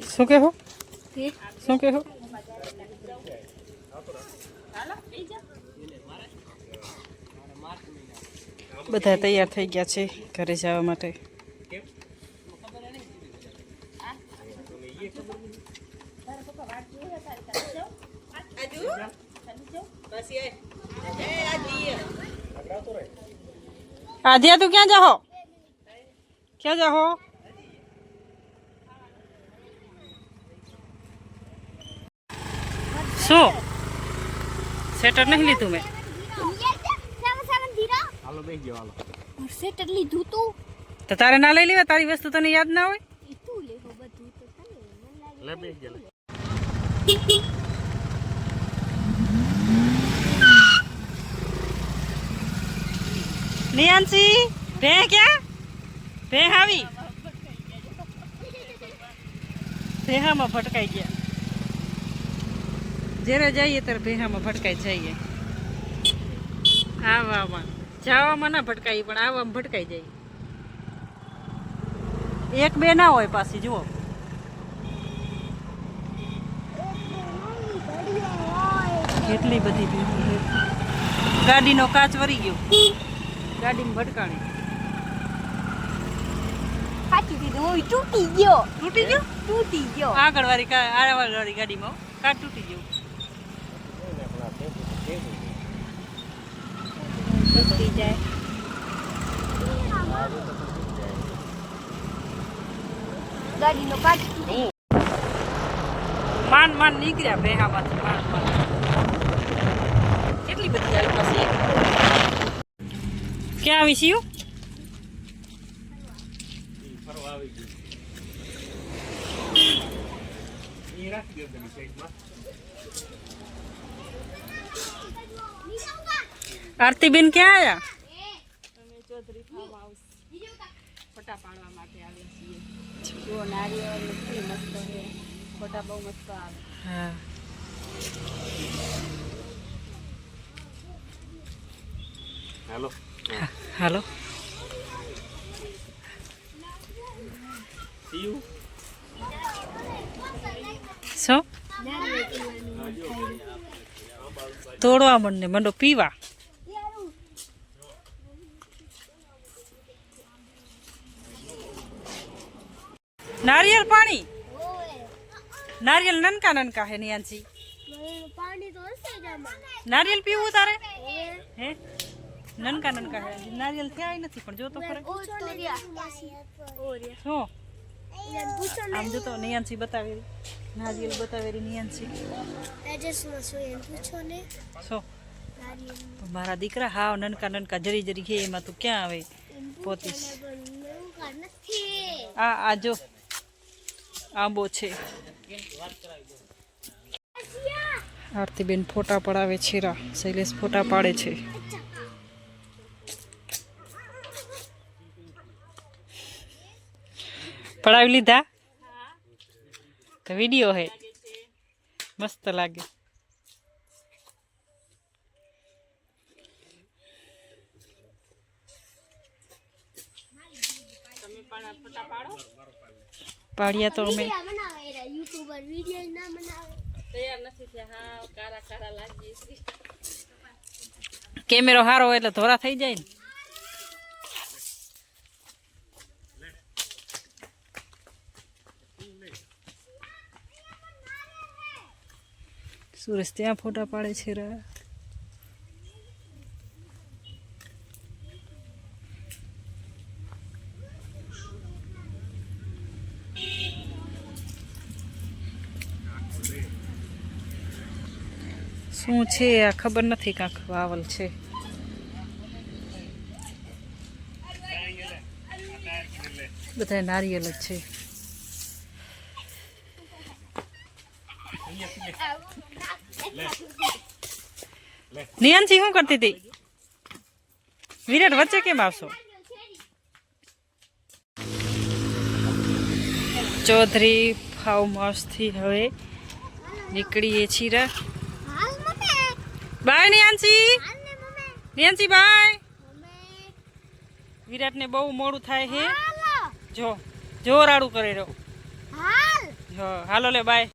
શું કહો શું કહો બધા તૈયાર થઈ ગયા છે ઘરે જવા માટે आधिया तू क्या जाहो सो सेटर नहीं ली तुम्हें सेटर લીધું તું तो तारे ना ले ली तारी वस्तु तने याद ना होय તું લેવો બધું તો તને ले बेच जा नियांसी भे क्या भे हावी भेहा में भटकाई गया जेरे जाइए तर भेहा में भटकाई जाइए आवा जावा ना भटकाई पण आवा भटकाई जाइए एक बे ना होय पासी जुओ કેટલી બધી ભીડ ગાડીનો કાચ વરી ગયો ગાડીમાં ભટકાણી કાચી દીધું ઓય તૂટી ગયો આગળ વાળી ગાડીમાં કાચ તૂટી ગયો તૂટી જાય ગાડીનો કાચ તૂટી માન નીકળ્યા બેહામાંથી માન કેટલી બધી આવી પાસે ક્યાં આવી છીએ आरती बेन क्या आया चौधरी फार्म हाउस फोटा पाड़वा माटे આવ્યા છીએ જો નારિયેળ કેટલી મસ્ત છે फोटा બહુ મસ્ત આવે હા hello hello see you so तोड़वा मंडे मंडो पीवा नारियल पानी नारियल ननका ननका है नियांसी પાણી તો હશે જ આમાં नारियल पीवू तारे हे ननका ननका है नारियल थे आई नहीं पण जो तो खरे शो आम जो तो नियांसी बतावे नारियल बतावे री नियांसी એડ્રેસમાં શું એમ પૂછો ને शो मारा दीकरा हाव ननका ननका जरी जरी है एमा तो क्या आवे पोतीस आ जो आंबो छे आरती बेन फोटा पड़ावे छेरा शैलेश फोटा पाड़े छे पढ़ावी लीधा तो वीडियो है मस्त लागे पाड़िया तो हमें यूट्यूबर वीडियो ना बनावे तैयार નથી થયા હા કારા કારા લાગી કેમેરો હારો હોય એટલે ધોરા થઈ જાય ને સુરેશ ત્યાં ફોટા પાડે છે રા શું છે આ ખબર નથી કાંક વાવલ છે બધા નારિયેલ જ છે નિયંશી શું કરતી હતી વિરાટ વચ્ચે કેમ આવશો ચૌધરી ફાર્મ હાઉસ થી હવે નીકળીએ છીએ બાય નિયંશી નેન્સીભાઈ અમે વિરાટને બહુ મોડું થાય છે હાલો જો જોરાડું કરે રહ્યો હાલ જો હાલો લે બાય